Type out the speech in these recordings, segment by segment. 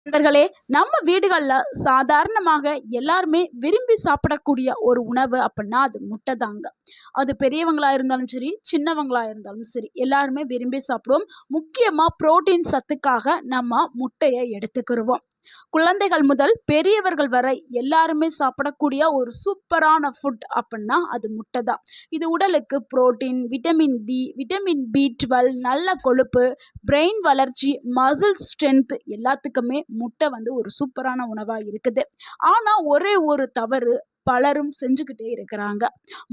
நண்பர்களே, நம்ம வீடுகள்ல சாதாரணமாக எல்லாருமே விரும்பி சாப்பிடக்கூடிய ஒரு உணவு அப்படின்னா அது முட்டை தாங்க. அது பெரியவங்களா இருந்தாலும் சரி, சின்னவங்களா இருந்தாலும் சரி, எல்லாருமே விரும்பி சாப்பிடுவோம். முக்கியமா புரோட்டீன் சத்துக்காக நம்ம முட்டைய எடுத்துக்கிருவோம். குழந்தைகள் முதல் பெரியவர்கள் வரை எல்லாருமே சாப்பிடக்கூடிய ஒரு சூப்பரான ஃபுட் அப்படின்னா அது முட்டை தான். இது உடலுக்கு புரோட்டீன், விட்டமின் டி, விட்டமின் பி12, நல்ல கொழுப்பு, பிரெயின் வளர்ச்சி, மசில் ஸ்ட்ரென்த் எல்லாத்துக்குமே முட்டை வந்து ஒரு சூப்பரான உணவா இருக்குது. ஆனா ஒரே ஒரு தவறு பலரும் செஞ்சுக்கிட்டே இருக்கிறாங்க.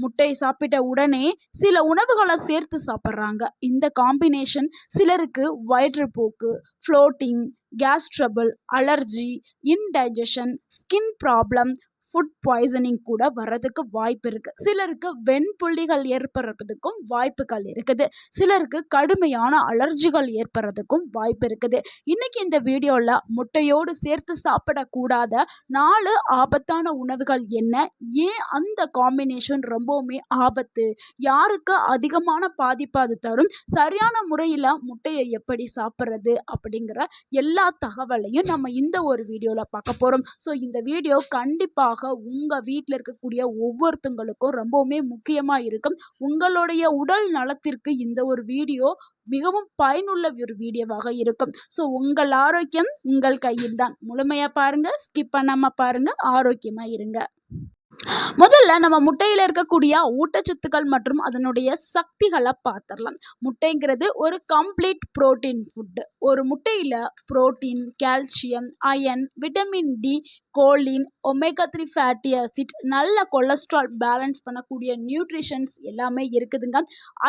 முட்டை சாப்பிட்ட உடனே சில உணவுகளை சேர்த்து சாப்பிட்றாங்க. இந்த காம்பினேஷன் சிலருக்கு வயிற்றுப்போக்கு, bloating, gas trouble, allergy, indigestion, skin problem, food poisoning கூட வர்றதுக்கு வாய்ப்பு இருக்குது. சிலருக்கு வெண்புள்ளிகள் ஏற்படுறதுக்கும் வாய்ப்புகள் இருக்குது. சிலருக்கு கடுமையான அலர்ஜிகள் ஏற்படுறதுக்கும் வாய்ப்பு இருக்குது. இன்னைக்கு இந்த வீடியோவில் முட்டையோடு சேர்த்து சாப்பிடக்கூடாத 4 ஆபத்தான உணவுகள் என்ன, ஏன் அந்த காம்பினேஷன் ரொம்பவுமே ஆபத்து, யாருக்கு அதிகமான பாதிப்பு அது தரும், சரியான முறையில் முட்டையை எப்படி சாப்பிட்றது அப்படிங்கிற எல்லா தகவலையும் நம்ம இந்த ஒரு வீடியோவில் பார்க்க போகிறோம். ஸோ இந்த வீடியோ கண்டிப்பாக உங்கள் வீட்டில் இருக்கக்கூடிய ஒவ்வொருத்தங்களுக்கும் ரொம்பவுமே முக்கியமாக இருக்கும். உங்களுடைய உடல் நலத்திற்கு இந்த ஒரு வீடியோ மிகவும் பயனுள்ள ஒரு வீடியோவாக இருக்கும். ஸோ உங்கள் ஆரோக்கியம் உங்கள் கையில் தான். முழுமையாக பாருங்க, ஸ்கிப் பண்ணாமல் பாருங்க, ஆரோக்கியமாக இருங்க. முதல்ல நம்ம முட்டையில் இருக்கக்கூடிய ஊட்டச்சத்துக்கள் மற்றும் அதனுடைய சக்திகளை பார்த்துடலாம். முட்டைங்கிறது ஒரு கம்ப்ளீட் புரோட்டீன் ஃபுட்டு. ஒரு முட்டையில் protein, calcium, iron, vitamin D, choline, omega 3 fatty acid, நல்ல கொலஸ்ட்ரால் பேலன்ஸ் பண்ணக்கூடிய நியூட்ரிஷன்ஸ் எல்லாமே இருக்குதுங்க.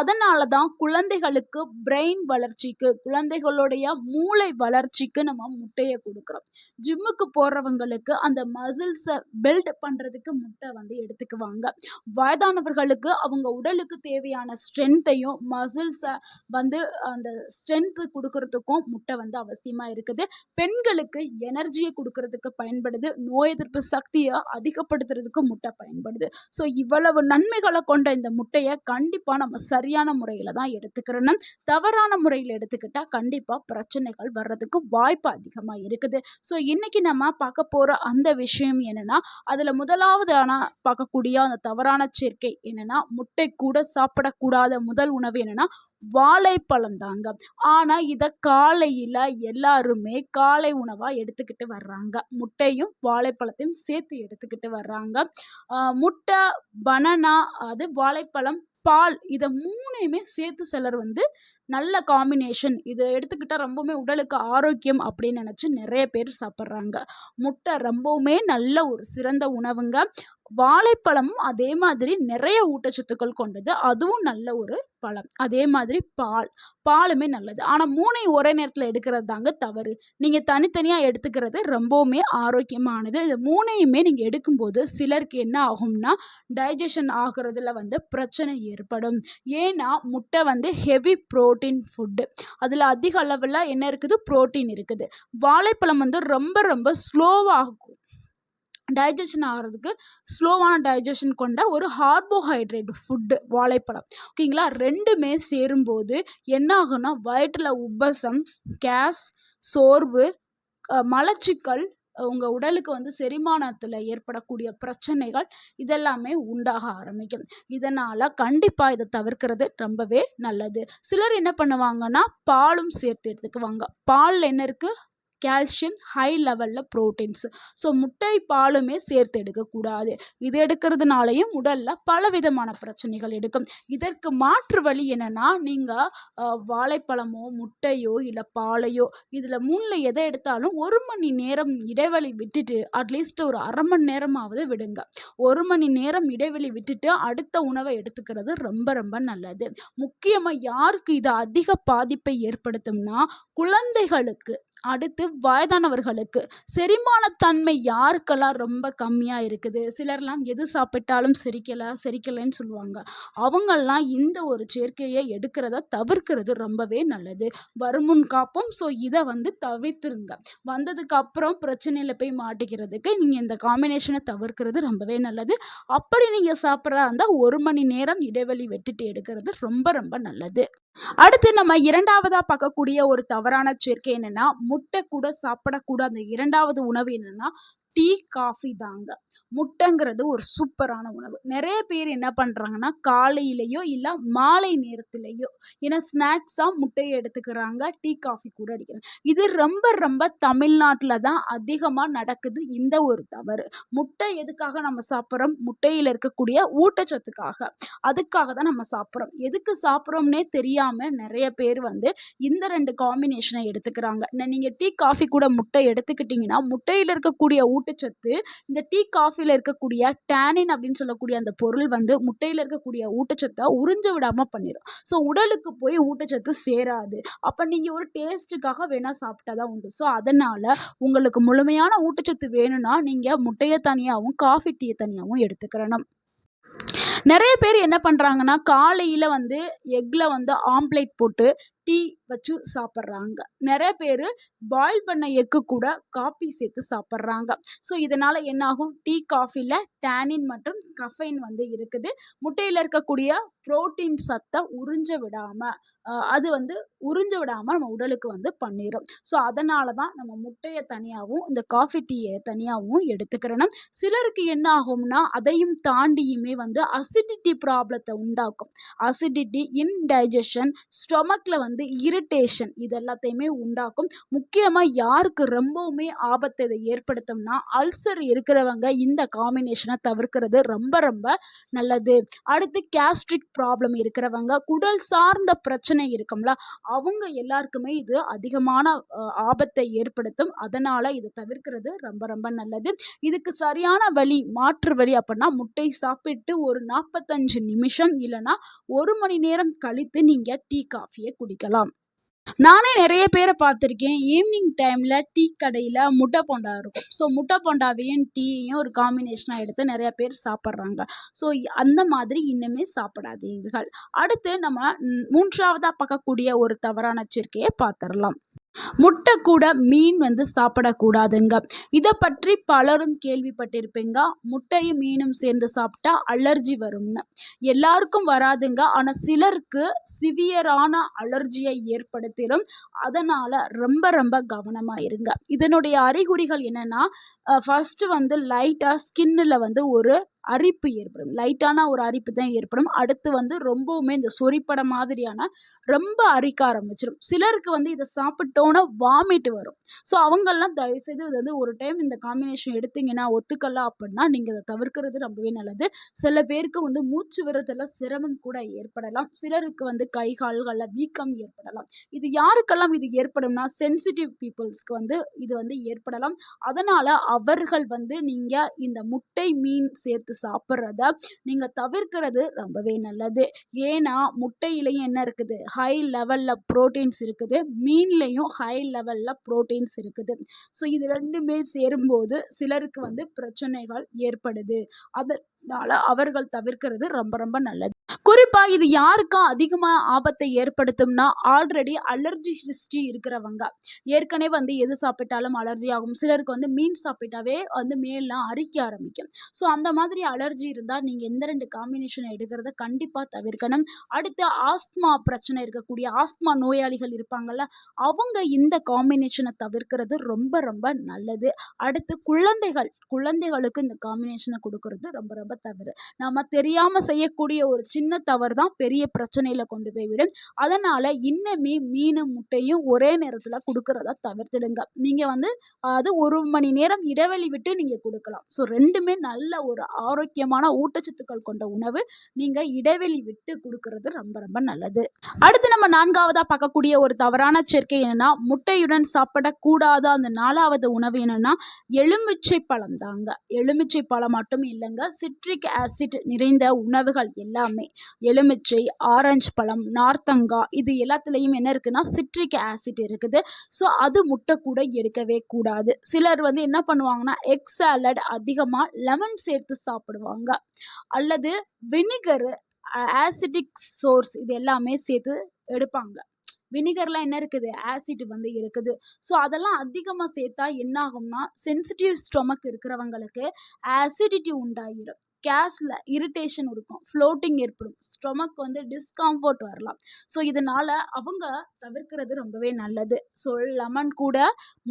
அதனால தான் குழந்தைகளுக்கு பிரெயின் வளர்ச்சிக்கு, குழந்தைகளுடைய மூளை வளர்ச்சிக்கு நம்ம முட்டையை கொடுக்குறோம். ஜிம்முக்கு போகிறவங்களுக்கு அந்த மசில்ஸை பில்ட் பண்ணுறதுக்கு முட்டை வந்து எடுத்துக்குவாங்க. வயதானவர்களுக்கு அவங்க உடலுக்கு தேவையான ஸ்ட்ரென்த்தையும் மசில்ஸை வந்து அந்த ஸ்ட்ரென்த் கொடுக்கறதுக்கும் முட்டை வந்து அவசியமா இருக்குது. பெண்களுக்கு எனர்ஜியை கொடுக்கறதுக்கு பயன்படுது. நோய் எதிர்ப்பு சக்தியை அதிகப்படுத்துறதுக்கு முட்டை பயன்படுது. ஸோ இவ்வளவு நன்மைகளை கொண்ட இந்த முட்டையை கண்டிப்பா நம்ம சரியான முறையில தான் எடுத்துக்கிறோம். தவறான முறையில் எடுத்துக்கிட்டா கண்டிப்பா பிரச்சனைகள் வர்றதுக்கு வாய்ப்பு அதிகமா இருக்குது. ஸோ இன்னைக்கு நம்ம பார்க்க போற அந்த விஷயம் என்னன்னா, அதுல முதலாவது பார்க்கக்கூடிய அந்த தவறான சேர்க்கை என்னன்னா, முட்டை கூட சாப்பிடக்கூடாத முதல் உணவு என்னன்னா வாழைப்பழம் தாங்க. ஆனா இத காலையில எல்லாருமே காலை உணவா எடுத்துக்கிட்டு வர்றாங்க. முட்டையும் வாழைப்பழத்தையும் சேர்த்து எடுத்துக்கிட்டு வர்றாங்க. முட்டை, பனானா, அது வாழைப்பழம், பால், இதை 3யுமே சேர்த்து சிலர் வந்து நல்ல காம்பினேஷன், இதை எடுத்துக்கிட்டா ரொம்பவுமே உடலுக்கு ஆரோக்கியம் அப்படின்னு நினச்சி நிறைய பேர் சாப்பிட்றாங்க. முட்டை ரொம்பவுமே நல்ல ஒரு சிறந்த உணவுங்க. வாழைப்பழமும் அதே மாதிரி நிறைய ஊட்டச்சத்துக்கள் கொண்டது, அதுவும் நல்ல ஒரு பழம். அதே மாதிரி பாலுமே நல்லது. ஆனால் 3யும் ஒரே நேரத்தில் எடுக்கிறது தாங்க தவறு. நீங்கள் தனித்தனியாக எடுத்துக்கிறது ரொம்பவுமே ஆரோக்கியமானது. இது 3யுமே நீங்கள் எடுக்கும்போது சிலருக்கு என்ன ஆகும்னா டைஜஷன் ஆகுறதுல வந்து பிரச்சனை ஏற்படும். ஏன்னா முட்டை வந்து ஹெவி புரோட்டீன் ஃபுட்டு. அதில் அதிக அளவில் என்ன இருக்குது, புரோட்டீன் இருக்குது. வாழைப்பழம் வந்து ரொம்ப ரொம்ப ஸ்லோவாகும் டைஜஷன் ஆகிறதுக்கு. ஸ்லோவான டைஜஷன் கொண்ட ஒரு கார்போஹைட்ரேட் ஃபுட்டு வாழைப்பழம். ஓகேங்களா? 2மே சேரும்போது என்ன ஆகும்னா வயிற்றில் உப்பசம், கேஸ், சோர்வு, மலச்சிக்கல், உங்கள் உடலுக்கு வந்து செரிமானத்தில் ஏற்படக்கூடிய பிரச்சனைகள் இதெல்லாமே உண்டாக ஆரம்பிக்கும். இதனால் கண்டிப்பாக இதை தவிர்க்கிறது ரொம்பவே நல்லது. சிலர் என்ன பண்ணுவாங்கன்னா பாலும் சேர்த்து எடுத்துக்குவாங்க. பாலில் என்ன இருக்குது, கால்சியம், ஹை லெவலில் ப்ரோட்டீன்ஸு. ஸோ முட்டை பாலுமே சேர்த்து எடுக்கக்கூடாது. இது எடுக்கிறதுனாலையும் உடலில் பலவிதமான பிரச்சனைகள் எடுக்கும். இதற்கு மாற்று வழி என்னென்னா, நீங்கள் வாழைப்பழமோ முட்டையோ இல்லை பாலையோ இதில் 3ல் எதை எடுத்தாலும் 1 மணி நேரம் இடைவெளி விட்டுட்டு அட்லீஸ்ட் ஒரு அரை மணி நேரமாவது விடுங்க. 1 மணி நேரம் இடைவெளி விட்டுட்டு அடுத்த உணவை எடுத்துக்கிறது ரொம்ப ரொம்ப நல்லது. முக்கியமாக யாருக்கு இது அதிக பாதிப்பை ஏற்படுத்தும்னா குழந்தைகளுக்கு, அடுத்து வயதானவர்களுக்கு. செரிமானத்தன்மை யாருக்கெல்லாம் ரொம்ப கம்மியாக இருக்குது, சிலர்லாம் எது சாப்பிட்டாலும் செரிக்கலைன்னு சொல்லுவாங்க, அவங்கெல்லாம் இந்த ஒரு சேர்க்கையை எடுக்கிறத தவிர்க்கிறது ரொம்பவே நல்லது. வருமுன் காப்போம். ஸோ இதை வந்து தவிர்த்துருங்க. வந்ததுக்கு அப்புறம் பிரச்சனையில் போய் மாட்டிக்கிறதுக்கு நீங்கள் இந்த காம்பினேஷனை தவிர்க்கிறது ரொம்பவே நல்லது. அப்படி நீங்கள் சாப்பிட்றதா இருந்தால் 1 மணி நேரம் இடைவெளி விட்டுட்டு எடுக்கிறது ரொம்ப ரொம்ப நல்லது. அடுத்து நம்ம 2வதா பார்க்கக்கூடிய ஒரு தவறான சேர்க்கை என்னன்னா, முட்டை கூட சாப்பிடக்கூடாத 2வது உணவு என்னன்னா, டீ, காஃபி தாங்க. முட்டைங்கிறது ஒரு சூப்பரான உணவு. நெறைய பேர் என்ன பண்றாங்கன்னா, காலையிலயோ இல்ல மாலை நேரத்திலயோ ஏன்னா ஸ்நாக்ஸா முட்டைய எடுத்துக்கிறாங்க. டீ, காஃபி கூட அடிக்கிறாங்க. இது ரொம்ப ரொம்ப தமிழ்நாட்ல தான் அதிகமா நடக்குது இந்த ஒரு தவறு. முட்டை எதுக்காக நம்ம சாப்பிடுறோம்? முட்டையில இருக்கக்கூடிய ஊட்டச்சத்துக்காக. அதுக்காக தான் நம்ம சாப்பிடுறோம். எதுக்கு சாப்பிடுறோம்னே தெரியாம நெறைய பேர் வந்து இந்த 2 காம்பினேஷன எடுத்துக்கிறாங்க. நீங்க டீ, காஃபி கூட முட்டை எடுத்துக்கிட்டீங்கன்னா, முட்டையில இருக்கக்கூடிய ஊட்டச்சத்து இந்த டீ, காஃபில இருக்கக்கூடிய டானின் அப்படின்னு சொல்லக்கூடிய அந்த பொருள் வந்து முட்டையில இருக்கக்கூடிய ஊட்டச்சத்த உறிஞ்ச விடாம பண்ணிரும். ஸோ உடலுக்கு போய் ஊட்டச்சத்து சேராது. அப்ப நீங்க ஒரு டேஸ்ட்டுக்காக வேணா சாப்பிட்டா தான் உண்டு. ஸோ அதனால உங்களுக்கு முழுமையான ஊட்டச்சத்து வேணும்னா, நீங்க முட்டைய தனியாவும், காஃபி, டீய தனியாவும் எடுத்துக்கிறணும். நெறைய பேர் என்ன பண்றாங்கன்னா, காலையில வந்து எக்ல வந்து ஆம்ப்லேட் போட்டு, டீ வச்சு சாப்பிடுறாங்க. நெறைய பேரு பாயில் பண்ண எக்கு கூட காப்பி சேர்த்து சாப்பிடுறாங்க. ஸோ இதனால என்ன ஆகும்? டீ, காஃபில டானின் மற்றும் கஃபைன் வந்து இருக்குது. முட்டையில இருக்கக்கூடிய புரோட்டீன் சத்த அது வந்து உறிஞ்ச விடாம நம்ம உடலுக்கு வந்து பண்ணிரும். ஸோ அதனால தான் நம்ம முட்டைய தனியாவும், இந்த காஃபி, டீய தனியாவும் எடுத்துக்கிறணும். சிலருக்கு என்ன ஆகும்னா, அதையும் தாண்டியுமே வந்து அசிடிட்டி ப்ராப்ளத்த உண்டாக்கும். அசிடிட்டி, இன்டைஜஷன், ஸ்டொமக்ல வந்து இரிட்டேஷன் இது எல்லாத்தையுமே உண்டாக்கும். முக்கியமா யாருக்கு ரொம்பவுமே ஆபத்த இத ஏற்படுத்தும்னா, அல்சர் இருக்கிறவங்க இந்த காம்பினேஷன தவிர்க்கிறது ரொம்ப ரொம்ப நல்லது. அடுத்து கேஸ்ட்ரிக் ப்ராப்ளம் இருக்கிறவங்க, குடல் சார்ந்த பிரச்சனை இருக்கும்ல, அவங்க எல்லாருக்குமே இது அதிகமான ஆபத்தை ஏற்படுத்தும். அதனால இத தவிர்க்கிறது ரொம்ப ரொம்ப நல்லது. இதுக்கு சரியான வழி, மாற்று வழி அப்பன்னா முட்டை சாப்பிட்டு ஒரு 45 நிமிஷம் இல்லன்னா 1 மணி நேரம் கழித்து நீங்க டீ, காஃபிய குடிக்கலாம். நானே நெறைய பேர பார்த்துருக்கேன். ஈவ்னிங் டைம்ல டீ கடையில முட்டை போண்டா இருக்கும். ஸோ முட்டை போண்டாவையும், டீயையும் ஒரு காம்பினேஷனா எடுத்து நெறைய பேர் சாப்பிடுறாங்க. ஸோ அந்த மாதிரி இன்னுமே சாப்பிடாதீர்கள். அடுத்து நம்ம 3வதா பார்க்கக்கூடிய ஒரு தவறான சேர்க்கைய பார்த்துறலாம். முட்டை கூட மீன் வந்து சாப்பிடக்கூடாதுங்க. இத பற்றி பலரும் கேள்விப்பட்டிருப்பீங்க. முட்டையும் மீனும் சேர்ந்து சாப்பிட்டா அலர்ஜி வரும்னு. எல்லாருக்கும் வராதுங்க. ஆனா சிலருக்கு சிவியரான அலர்ஜியை ஏற்படுத்திரும். அதனால ரொம்ப ரொம்ப கவனமா இருங்க. இதனுடைய அறிகுறிகள் என்னன்னா, ஃபர்ஸ்ட்டு வந்து லைட்டா ஸ்கின்னுல வந்து ஒரு அரிப்பு ஏற்படும். லைட்டான ஒரு அரிப்பு தான் ஏற்படும். அடுத்து வந்து ரொம்பவுமே இந்த சொறிப்பட மாதிரியான ரொம்ப அரிக்க ஆரம்பிச்சுரும். சிலருக்கு வந்து இத சாப்பிட்டோன வாமிட் வரும். ஸோ அவங்கலாம் தயவுசெய்து இது வந்து ஒரு டைம் இந்த காம்பினேஷன் எடுத்தீங்கன்னா, ஒத்துக்கல அப்டின்னா, நீங்க இத தவிர்க்கிறது ரொம்பவே நல்லது. சில பேருக்கு வந்து மூச்சு விடுறதுல சிரமம் கூட ஏற்படலாம். சிலருக்கு வந்து கை, கால்கள்ல வீக்கம் ஏற்படலாம். இது யாருக்கெல்லாம் இது ஏற்படும்னா, சென்சிட்டிவ் பீப்பிள்ஸ்க்கு வந்து இது வந்து ஏற்படலாம். அதனால அவர்கள் வந்து நீங்க இந்த முட்டை, மீன் சேர்த்து சாப்பிடுறத நீங்க தவிர்க்கிறது ரொம்பவே நல்லது. ஏன்னா, முட்டையிலயும் என்ன இருக்குது? ஹை லெவல்ல புரோட்டீன்ஸ் இருக்குது. மீன்லயும் ஹை லெவல்ல புரோட்டீன்ஸ் இருக்குது. ஸோ இது 2மே சேரும்போது சிலருக்கு வந்து பிரச்சனைகள் ஏற்படுது. அதனால அவர்கள் தவிர்க்கிறது ரொம்ப ரொம்ப நல்லது. குறிப்பா இது யாருக்கா அதிகமா ஆபத்தை ஏற்படுத்தும்னா, ஆல்ரெடி அலர்ஜி ஹிஸ்டரி இருக்கிறவங்க. ஏற்கனவே வந்து எது சாப்பிட்டாலும் அலர்ஜி ஆகும். சிலருக்கு வந்து மீன் சாப்பிட்டாவே வந்து மேல்லாம் அரிக்க ஆரம்பிக்கும். ஸோ அந்த மாதிரி அலர்ஜி இருந்தா நீங்க எந்த 2 காம்பினேஷன் எடுக்கிறத கண்டிப்பா தவிர்க்கணும். அடுத்து ஆஸ்துமா பிரச்சனை இருக்கக்கூடிய ஆஸ்துமா நோயாளிகள் இருப்பாங்கல்ல, அவங்க இந்த காம்பினேஷன தவிர்க்கிறது ரொம்ப ரொம்ப நல்லது. அடுத்து குழந்தைகளுக்கு இந்த காம்பினேஷன குடுக்குறது ரொம்ப ரொம்ப தவறு. நம்ம தெரியாம செய்யக்கூடிய ஒரு சின்ன தவறு தான் பெரிய பிரச்சனையில கொண்டு போய் விடும். அதனால இன்னமே மீனும், முட்டையும் ஒரே நேரத்துல குடுக்கிறத தவிர்த்துடுங்க. நீங்க வந்து அது 1 மணி நேரம் இடைவெளி விட்டு நீங்க குடுக்கலாம். ஸோ 2மே நல்ல ஒரு ஆரோக்கியமான ஊட்டச்சத்துக்கள் கொண்ட உணவு. நீங்க இடைவெளி விட்டு குடுக்கிறது ரொம்ப ரொம்ப நல்லது. அடுத்து நம்ம 4வதா பார்க்கக்கூடிய ஒரு தவறான சேர்க்கை என்னன்னா, முட்டையுடன் சாப்பிடக்கூடாத அந்த 4வது உணவு என்னன்னா, எலுமிச்சை பழம் தாங்க. எலுமிச்சை பழம் மட்டும் இல்லங்க. சிட்ரிக் ஆசிட் நிறைந்த உணவுகள் எல்லாமே எலுமிச்சை, ஆரஞ்சு பழம், நார்த்தங்கா இது எல்லாத்துலயும் என்ன இருக்குன்னா, சிட்ரிக் ஆசிட் இருக்குது. ஸோ அது முட்டை கூட எடுக்கவே கூடாது. சிலர் வந்து என்ன பண்ணுவாங்கன்னா, எக் சாலட் அதிகமா லெமன் சேர்த்து சாப்பிடுவாங்க. அல்லது வினிகர், ஆசிடிக் சோர்ஸ் இது எல்லாமே சேர்த்து எடுப்பாங்க. வினிகர்லாம் என்ன இருக்குது? ஆசிட் வந்து இருக்குது. ஸோ அதெல்லாம் அதிகமா சேர்த்தா என்ன ஆகும்னா, சென்சிட்டிவ் ஸ்டொமக் இருக்கிறவங்களுக்கு அசிடிட்டி உண்டாயிரும். கேஸில் இரிட்டேஷன் இருக்கும், ஃப்ளோட்டிங் ஏற்படும், ஸ்டொமக் வந்து டிஸ்கம்ஃபர்ட் வரலாம். ஸோ இதனால் அவங்க தவிர்க்கிறது ரொம்பவே நல்லது. ஸோ லெமன் கூட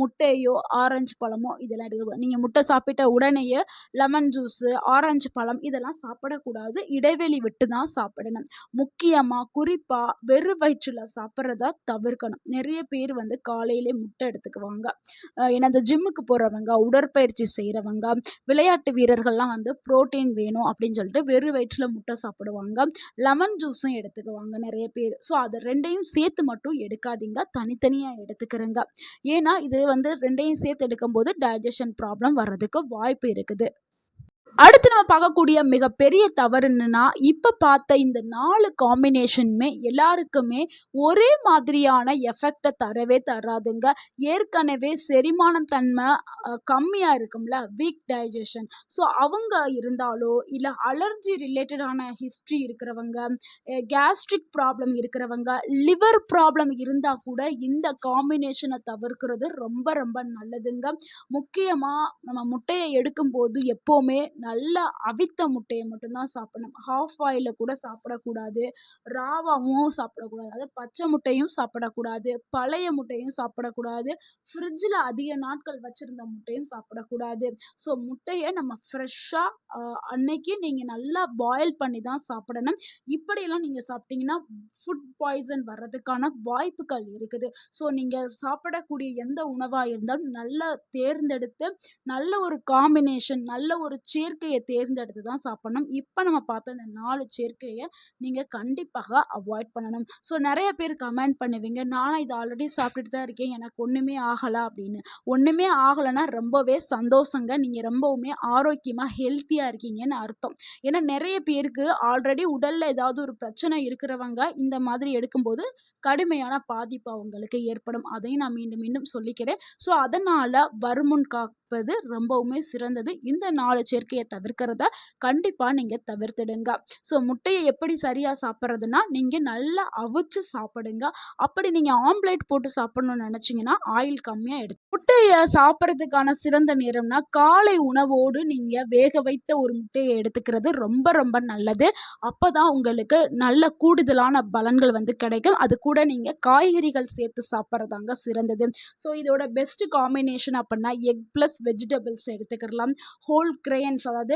முட்டையோ ஆரஞ்சு பழமோ இதெல்லாம் எடுக்க நீங்கள் முட்டை சாப்பிட்ட உடனேயே லெமன் ஜூஸு ஆரஞ்சு பழம் இதெல்லாம் சாப்பிடக்கூடாது. இடைவெளி விட்டு தான் சாப்பிடணும். முக்கியமாக குறிப்பாக வெறும் வயிற்றில் சாப்பிட்றத தவிர்க்கணும். நிறைய பேர் வந்து காலையிலே முட்டை எடுத்துக்குவாங்க. ஏன்னா இந்த ஜிம்முக்கு போகிறவங்க, உடற்பயிற்சி செய்கிறவங்க, விளையாட்டு வீரர்கள்லாம் வந்து புரோட்டீன் வேணும் அப்படின்னு சொல்லிட்டு வெறும் வயிற்றில் முட்டை சாப்பிடுவாங்க. லெமன் ஜூஸும் எடுத்துக்குவாங்க நிறைய பேர். ஸோ அது 2யும் சேர்த்து மட்டும் எடுக்காதீங்க, தனித்தனியாக எடுத்துக்கிறங்க. ஏன்னா இது வந்து 2யும் சேர்த்து எடுக்கும்போது டைஜஷன் ப்ராப்ளம் வர்றதுக்கு வாய்ப்பு இருக்குது. அடுத்து நம்ம பார்க்கக்கூடிய மிகப்பெரிய தவறு என்னன்னா, இப்ப பார்த்த இந்த 4 காம்பினேஷனுமே எல்லாருக்குமே ஒரே மாதிரியான எஃபெக்ட்ட தரவே தராதுங்க. ஏற்கனவே செரிமான தன்மை கம்மியா இருக்கும்ல, வீக் டைஜஷன். ஸோ அவங்க இருந்தாலோ, இல்ல அலர்ஜி ரிலேட்டடான ஹிஸ்ட்ரி இருக்கிறவங்க, கேஸ்ட்ரிக் ப்ராப்ளம் இருக்கிறவங்க, லிவர் ப்ராப்ளம் இருந்தா கூட இந்த காம்பினேஷனை தவிர்க்கிறது ரொம்ப ரொம்ப நல்லதுங்க. முக்கியமா நம்ம முட்டைய எடுக்கும்போது எப்பவுமே நல்லா அவித்த முட்டைய மட்டும் தான் சாப்பிடணும். ஹாஃப் பாயில்ல கூட சாப்பிடக்கூடாது. ராவாவும் சாப்பிடக்கூடாது. அதாவது பச்சை முட்டையும் சாப்பிடக்கூடாது. பழைய முட்டையும் சாப்பிடக்கூடாது. ஃப்ரிட்ஜில் அதிக நாட்கள் வச்சிருந்த முட்டையும் சாப்பிடக்கூடாது. ஸோ முட்டைய நம்ம ஃப்ரெஷ்ஷா அன்னைக்கு நீங்க நல்லா பாயில் பண்ணி தான் சாப்பிடணும். இப்படியெல்லாம் நீங்க சாப்பிட்டீங்கன்னா ஃபுட் பாய்சன் வர்றதுக்கான வாய்ப்புகள் இருக்குது. ஸோ நீங்க சாப்பிடக்கூடிய எந்த உணவா இருந்தாலும் நல்லா தேர்ந்தெடுத்து, நல்ல ஒரு காம்பினேஷன், நல்ல ஒரு சேர்க்கைய தேர்ந்தெடுத்து தான் சாப்பிடணும். இப்ப நம்ம பார்த்த இந்த 4 சேர்க்கைய நீங்க கண்டிப்பாக அவாய்ட் பண்ணணும். ஸோ நெறைய பேர் கமெண்ட் பண்ணுவீங்க, "நான்லாம் இத ஆல்ரெடி சாப்பிட்டுட்டு தான் இருக்கேன். எனக்கு ஒண்ணுமே ஆகல" அப்படின்னு. ஒண்ணுமே ஆகலன்னா ரொம்பவே சந்தோஷங்க. நீங்க ரொம்பவுமே ஆரோக்கியமா, ஹெல்த்தியா இருக்கீங்கன்னு அர்த்தம். ஏன்னா நெறைய பேருக்கு ஆல்ரெடி உடல்ல ஏதாவது ஒரு பிரச்சனை இருக்கிறவங்க இந்த மாதிரி எடுக்கும்போது கடுமையான பாதிப்பு அவங்களுக்கு ஏற்படும். அதையும் நான் மீண்டும் மீண்டும் சொல்லிக்கிறேன். ஸோ அதனால வருமுன் காப்பது ரொம்பவுமே சிறந்தது. இந்த 4 சேர்க்கைய தவிர்க்கிறத கண்டிப்பா நீங்க தவிர்த்துடுங்க. ஸோ முட்டைய எப்படி சரியா சாப்பிடுறதுன்னா, நீங்க நல்லா அவிச்சு சாப்பிடுங்க. அப்படி நீங்க ஆம்லேட் போட்டு சாப்பிடணும்னு நெனச்சீங்கன்னா, ஆயில் கம்மியா முட்டைய சாப்பிடுறதுக்கான சிறந்த நேரம்னா, காலை உணவோடு நீங்க வேக வைத்த ஒரு முட்டைய எடுத்துக்கிறது ரொம்ப ரொம்ப நல்லது. அப்பதான் உங்களுக்கு நல்ல கூடுதலான பலன்கள் வந்து கிடைக்கும். அது கூட நீங்க காய்கறிகள் சேர்த்து சாப்பிடுறதாங்க சிறந்தது. ஸோ இதோட பெஸ்ட் காம்பினேஷன் அப்படின்னா, எக் பிளஸ் வெஜிடபிள்ஸ் எடுத்துக்கிடலாம். ஹோல் கிரெயின்ஸ் அதாவது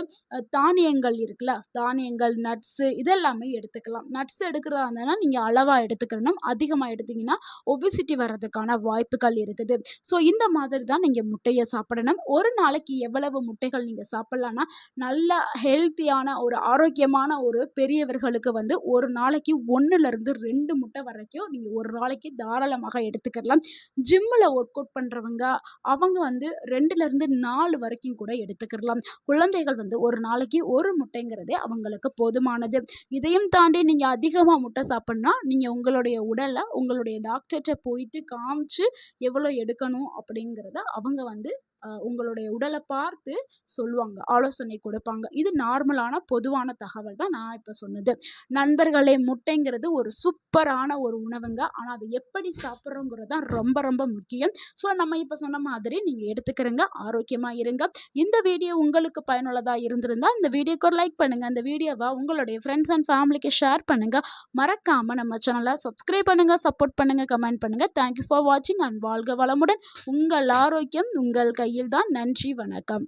தானியங்கள் இருக்குல்ல, தானியங்கள், நட்ஸு இதெல்லாமே எடுத்துக்கலாம். நட்ஸ் எடுக்கிறதா இருந்ததுன்னா நீங்க அளவா எடுத்துக்கணும். அதிகமா எடுத்தீங்கன்னா ஒபிசிட்டி வர்றதுக்கான வாய்ப்புகள் இருக்குது. ஸோ இந்த மாதிரி தான் நீங்க முட்டைய சாப்பிடணும். ஒரு நாளைக்கு எவ்வளவு முட்டைகள் நீங்க சாப்பிடலாம்னா, நல்ல ஹெல்த்தியான ஒரு ஆரோக்கியமான ஒரு பெரியவர்களுக்கு வந்து ஒரு நாளைக்கு 1லிருந்து 2 முட்டை வரைக்கும் நீங்க ஒரு நாளைக்கு தாராளமாக எடுத்துக்கலாம். ஜிம்மில் ஒர்க் அவுட் பண்றவங்க அவங்க வந்து 2லிருந்து 4 வரைக்கும் கூட எடுத்துக்கலாம். குழந்தைகள் வந்து ஒரு நாளைக்கு 1 முட்டைங்கிறதே அவங்களுக்கு போதுமானது. இதையும் தாண்டி நீங்க அதிகமா முட்டை சாப்பிட்ணும்னா, நீங்க உங்களுடைய உடல உங்களுடைய டாக்டர்ட்ட போயிட்டு காமிச்சு எவ்வளோ எடுக்கணும் அப்படிங்கிறத அவங்க வந்து உங்களுடைய உடலை பார்த்து சொல்லுவாங்க, ஆலோசனை கொடுப்பாங்க. இது நார்மலான பொதுவான தகவல் தான் நான் இப்போ சொன்னது. நண்பர்களே, முட்டைங்கிறது ஒரு சூப்பரான ஒரு உணவுங்க. ஆனால் அது எப்படி சாப்பிட்றோங்கிறது தான் ரொம்ப ரொம்ப முக்கியம். ஸோ நம்ம இப்போ சொன்ன மாதிரி நீங்கள் எடுத்துக்கிறங்க, ஆரோக்கியமாக இருங்க. இந்த வீடியோ உங்களுக்கு பயனுள்ளதாக இருந்திருந்தா இந்த வீடியோக்கு ஒரு லைக் பண்ணுங்கள். இந்த வீடியோவை உங்களுடைய ஃப்ரெண்ட்ஸ் அண்ட் ஃபேமிலிக்கு ஷேர் பண்ணுங்கள். மறக்காமல் நம்ம சேனலை சப்ஸ்கிரைப் பண்ணுங்கள், சப்போர்ட் பண்ணுங்கள், கமெண்ட் பண்ணுங்கள். தேங்க்யூ ஃபார் வாட்சிங் அண்ட் வாழ்க வளமுடன். உங்கள் ஆரோக்கியம் உங்கள் கையில் தான். நன்றி, வணக்கம்.